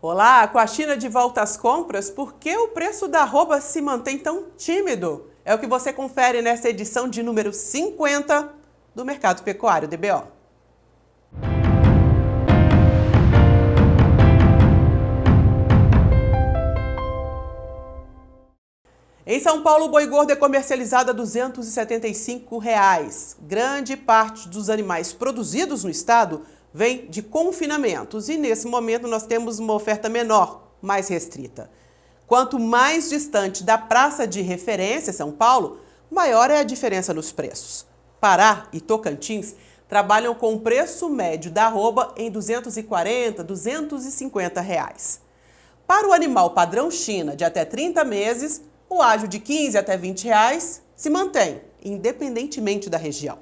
Olá, com a China de volta às compras, por que o preço da arroba se mantém tão tímido? É o que você confere nessa edição de número 50 do Mercado Pecuário DBO. Em São Paulo, o boi gordo é comercializado a R$ 275. Grande parte dos animais produzidos no estado vem de confinamentos e, nesse momento, nós temos uma oferta menor, mais restrita. Quanto mais distante da praça de referência, São Paulo, maior é a diferença nos preços. Pará e Tocantins trabalham com o preço médio da arroba em R$ 240, R$ 250. Para o animal padrão China de até 30 meses, o ágio de 15 até 20 reais se mantém, independentemente da região.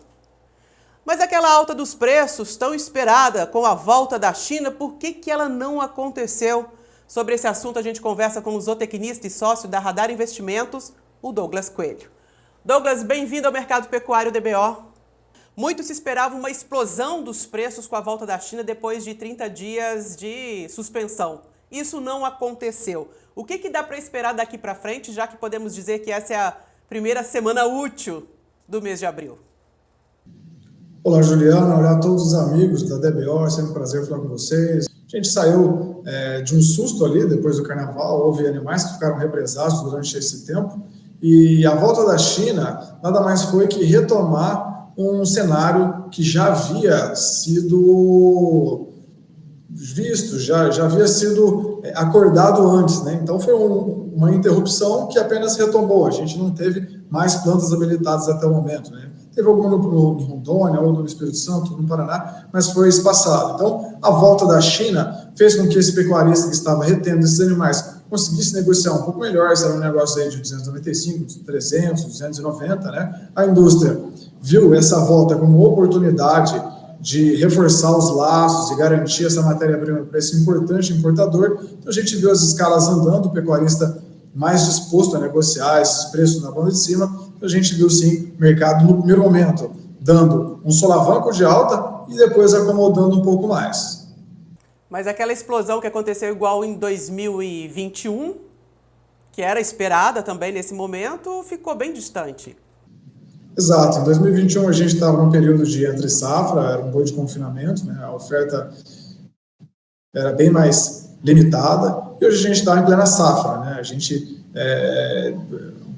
Mas aquela alta dos preços tão esperada com a volta da China, por que ela não aconteceu? Sobre esse assunto a gente conversa com o zootecnista e sócio da Radar Investimentos, o Douglas Coelho. Douglas, bem-vindo ao Mercado Pecuário DBO. Muito se esperava uma explosão dos preços com a volta da China depois de 30 dias de suspensão. Isso não aconteceu. O que dá para esperar daqui para frente, já que podemos dizer que essa é a primeira semana útil do mês de abril? Olá, Juliana. Olá a todos os amigos da DBO. É sempre um prazer falar com vocês. A gente saiu de um susto ali depois do carnaval. Houve animais que ficaram represados durante esse tempo. E a volta da China nada mais foi que retomar um cenário que já havia sido visto, já havia sido acordado antes, né? Então foi uma interrupção que apenas retomou. A gente não teve mais plantas habilitadas até o momento, né? Teve alguma em Rondônia, ou no Espírito Santo, no Paraná, mas foi espaçado. Então, a volta da China fez com que esse pecuarista que estava retendo esses animais conseguisse negociar um pouco melhor, se era um negócio aí de 295, 300, 290, né? A indústria viu essa volta como oportunidade de reforçar os laços e garantir essa matéria-prima para esse importante importador. Então, a gente viu as escalas andando, o pecuarista mais disposto a negociar esses preços na banda de cima. A gente viu, sim, o mercado, no primeiro momento, dando um solavanco de alta e depois acomodando um pouco mais. Mas aquela explosão que aconteceu igual em 2021, que era esperada também nesse momento, ficou bem distante. Exato. Em 2021, a gente estava num período de entre-safra, era um boi de confinamento, né? A oferta era bem mais limitada, e hoje a gente está em plena safra, né? A gente...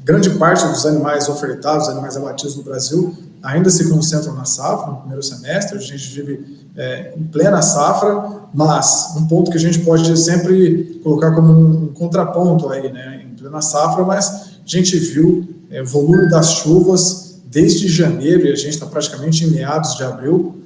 grande parte dos animais ofertados, animais abatidos no Brasil, ainda se concentram na safra, no primeiro semestre. A gente vive em plena safra, mas um ponto que a gente pode sempre colocar como um contraponto aí, né, em plena safra, mas a gente viu o volume das chuvas desde janeiro, e a gente está praticamente em meados de abril,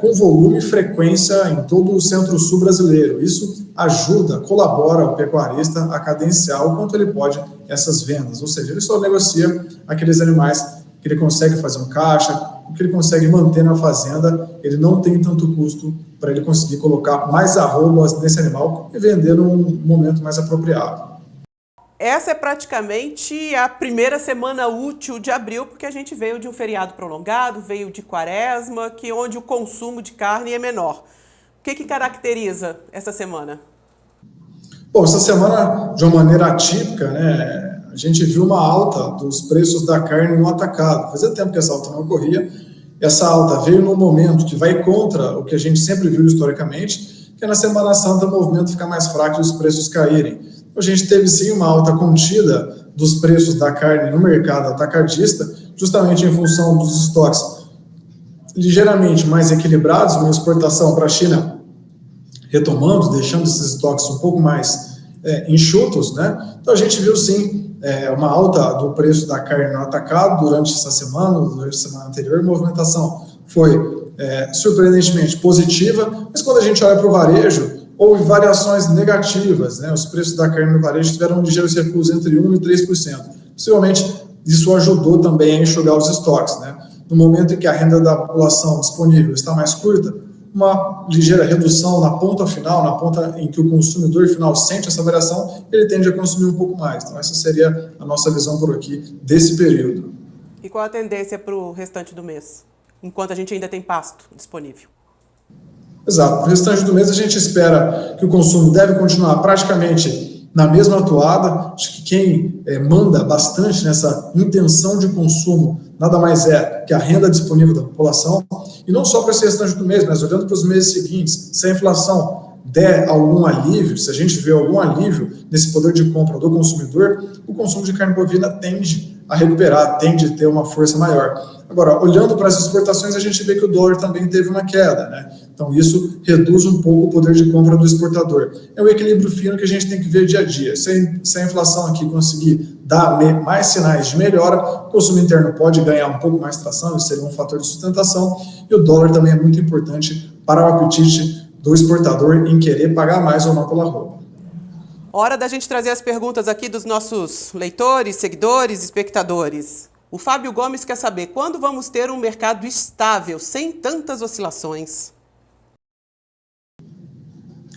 com volume e frequência em todo o centro-sul brasileiro. Isso ajuda, colabora o pecuarista a cadenciar o quanto ele pode essas vendas, ou seja, ele só negocia aqueles animais que ele consegue fazer um caixa, o que ele consegue manter na fazenda. Ele não tem tanto custo para ele conseguir colocar mais arrobas nesse animal e vender num momento mais apropriado. Essa é praticamente a primeira semana útil de abril, porque a gente veio de um feriado prolongado, veio de quaresma, onde o consumo de carne é menor. O que caracteriza essa semana? Bom, essa semana, de uma maneira atípica, né, a gente viu uma alta dos preços da carne no atacado. Fazia tempo que essa alta não ocorria. Essa alta veio num momento que vai contra o que a gente sempre viu historicamente, que é na Semana Santa o movimento fica mais fraco e os preços caírem. A gente teve sim uma alta contida dos preços da carne no mercado atacadista, justamente em função dos estoques ligeiramente mais equilibrados, uma exportação para a China retomando, deixando esses estoques um pouco mais enxutos, né? Então a gente viu sim uma alta do preço da carne no atacado durante essa semana, durante a semana anterior. A movimentação foi surpreendentemente positiva, mas quando a gente olha para o varejo, houve variações negativas, né? Os preços da carne no varejo tiveram ligeiros recuos entre 1% e 3%. Possivelmente, isso ajudou também a enxugar os estoques, né? No momento em que a renda da população disponível está mais curta, uma ligeira redução na ponta final, na ponta em que o consumidor final sente essa variação, ele tende a consumir um pouco mais. Então, essa seria a nossa visão por aqui desse período. E qual a tendência para o restante do mês, enquanto a gente ainda tem pasto disponível? Exato. Para o restante do mês, a gente espera que o consumo deve continuar praticamente na mesma toada. Acho que quem manda bastante nessa intenção de consumo nada mais é que a renda disponível da população. E não só para esse restante do mês, mas olhando para os meses seguintes, se a inflação der algum alívio, se a gente vê algum alívio nesse poder de compra do consumidor, o consumo de carne bovina tende a recuperar, tende a ter uma força maior. Agora, olhando para as exportações, a gente vê que o dólar também teve uma queda, né? Então, isso reduz um pouco o poder de compra do exportador. É um equilíbrio fino que a gente tem que ver dia a dia. Se a inflação aqui conseguir dar mais sinais de melhora, o consumo interno pode ganhar um pouco mais tração, isso seria um fator de sustentação, e o dólar também é muito importante para o apetite do exportador em querer pagar mais ou não pela roupa. Hora da gente trazer as perguntas aqui dos nossos leitores, seguidores, espectadores. O Fábio Gomes quer saber quando vamos ter um mercado estável, sem tantas oscilações.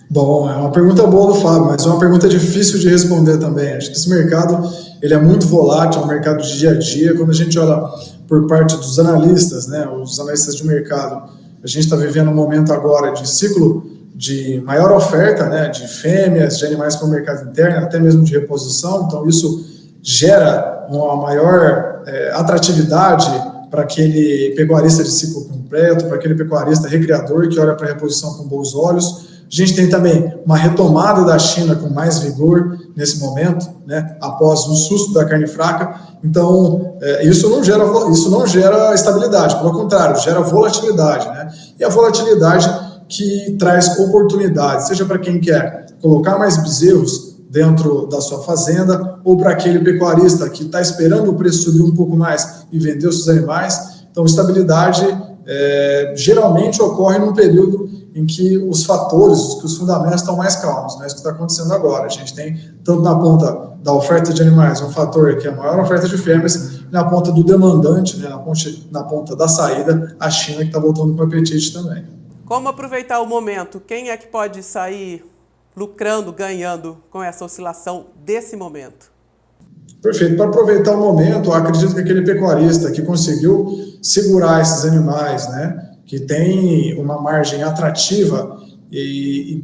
Bom, é uma pergunta boa do Fábio, mas é uma pergunta difícil de responder também. Acho que esse mercado ele é muito volátil, é um mercado de dia a dia. Quando a gente olha por parte dos analistas, né, os analistas de mercado, a gente está vivendo um momento agora de ciclo de maior oferta, né, de fêmeas, de animais para o mercado interno, até mesmo de reposição. Então, isso gera uma maior atratividade para aquele pecuarista de ciclo completo, para aquele pecuarista recriador que olha para a reposição com bons olhos. A gente tem também uma retomada da China com mais vigor nesse momento, né, após um susto da carne fraca. Então, isso não gera estabilidade, pelo contrário, gera volatilidade, né? E a volatilidade que traz oportunidade, seja para quem quer colocar mais bezerros dentro da sua fazenda, ou para aquele pecuarista que está esperando o preço subir um pouco mais e vender os seus animais. Então, estabilidade geralmente ocorre num período em que os fatores, que os fundamentos estão mais calmos, né? Isso que está acontecendo agora. A gente tem, tanto na ponta da oferta de animais, um fator que é a maior oferta de fêmeas, e na ponta do demandante, né? Na ponta da saída, a China que está voltando com apetite também. Como aproveitar o momento? Quem é que pode sair lucrando, ganhando com essa oscilação desse momento? Perfeito. Para aproveitar o momento, eu acredito que aquele pecuarista que conseguiu segurar esses animais, né, que tem uma margem atrativa e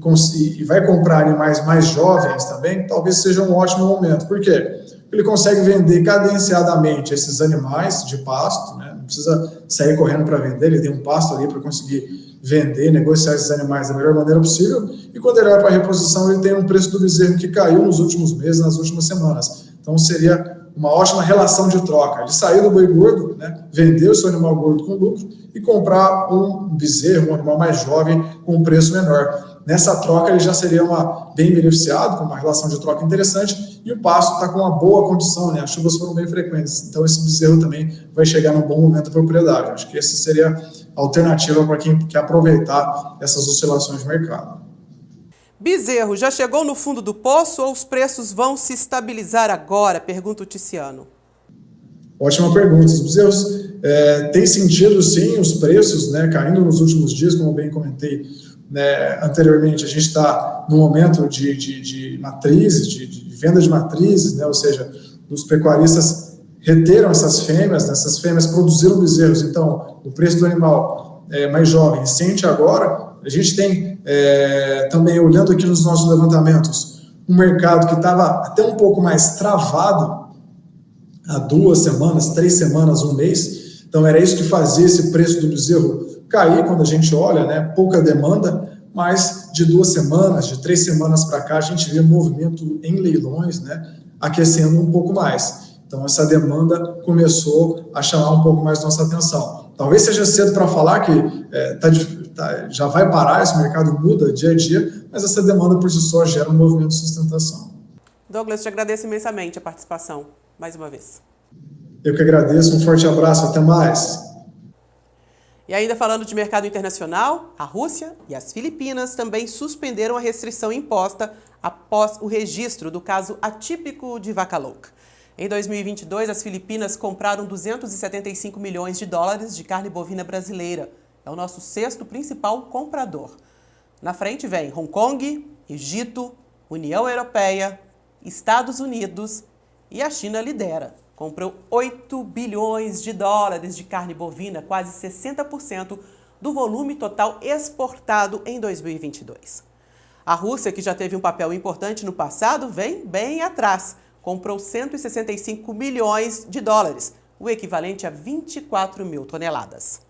vai comprar animais mais jovens também, talvez seja um ótimo momento. Por quê? Ele consegue vender cadenciadamente esses animais de pasto, né? Não precisa sair correndo para vender, ele tem um pasto ali para conseguir vender, negociar esses animais da melhor maneira possível, e quando ele vai para a reposição, ele tem um preço do bezerro que caiu nos últimos meses, nas últimas semanas. Então, seria uma ótima relação de troca. Ele sair do boi gordo, né, vender o seu animal gordo com lucro e comprar um bezerro, um animal mais jovem, com um preço menor. Nessa troca, ele já seria bem beneficiado, com uma relação de troca interessante, e o pasto está com uma boa condição, né, as chuvas foram bem frequentes. Então, esse bezerro também vai chegar num bom momento da propriedade. Acho que essa seria a alternativa para quem quer aproveitar essas oscilações de mercado. Bezerro, já chegou no fundo do poço ou os preços vão se estabilizar agora? Pergunta o Ticiano. Ótima pergunta. Os bezerros têm sentido, sim, os preços, né, caindo nos últimos dias, como eu bem comentei, né, anteriormente. A gente está no momento de matrizes, de venda de matrizes, né, ou seja, os pecuaristas reteram essas fêmeas, né, essas fêmeas produziram bezerros, então o preço do animal mais jovem sente agora. A gente tem também, olhando aqui nos nossos levantamentos, um mercado que estava até um pouco mais travado há 2 semanas, 3 semanas, um mês. Então era isso que fazia esse preço do bezerro cair quando a gente olha, né? Pouca demanda, mas de 2 semanas, de 3 semanas para cá, a gente vê movimento em leilões, né? Aquecendo um pouco mais. Então essa demanda começou a chamar um pouco mais nossa atenção. Talvez seja cedo para falar que já vai parar, esse mercado muda dia a dia, mas essa demanda por si só gera um movimento de sustentação. Douglas, te agradeço imensamente a participação, mais uma vez. Eu que agradeço, um forte abraço, até mais. E ainda falando de mercado internacional, a Rússia e as Filipinas também suspenderam a restrição imposta após o registro do caso atípico de vaca louca. Em 2022, as Filipinas compraram 275 milhões de dólares de carne bovina brasileira. É o nosso 6º principal comprador. Na frente vem Hong Kong, Egito, União Europeia, Estados Unidos e a China lidera. Comprou 8 bilhões de dólares de carne bovina, quase 60% do volume total exportado em 2022. A Rússia, que já teve um papel importante no passado, vem bem atrás. Comprou 165 milhões de dólares, o equivalente a 24 mil toneladas.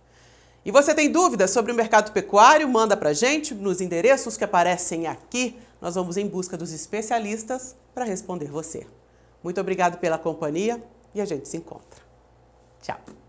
E você tem dúvidas sobre o mercado pecuário? Manda pra gente nos endereços que aparecem aqui. Nós vamos em busca dos especialistas para responder você. Muito obrigado pela companhia e a gente se encontra. Tchau!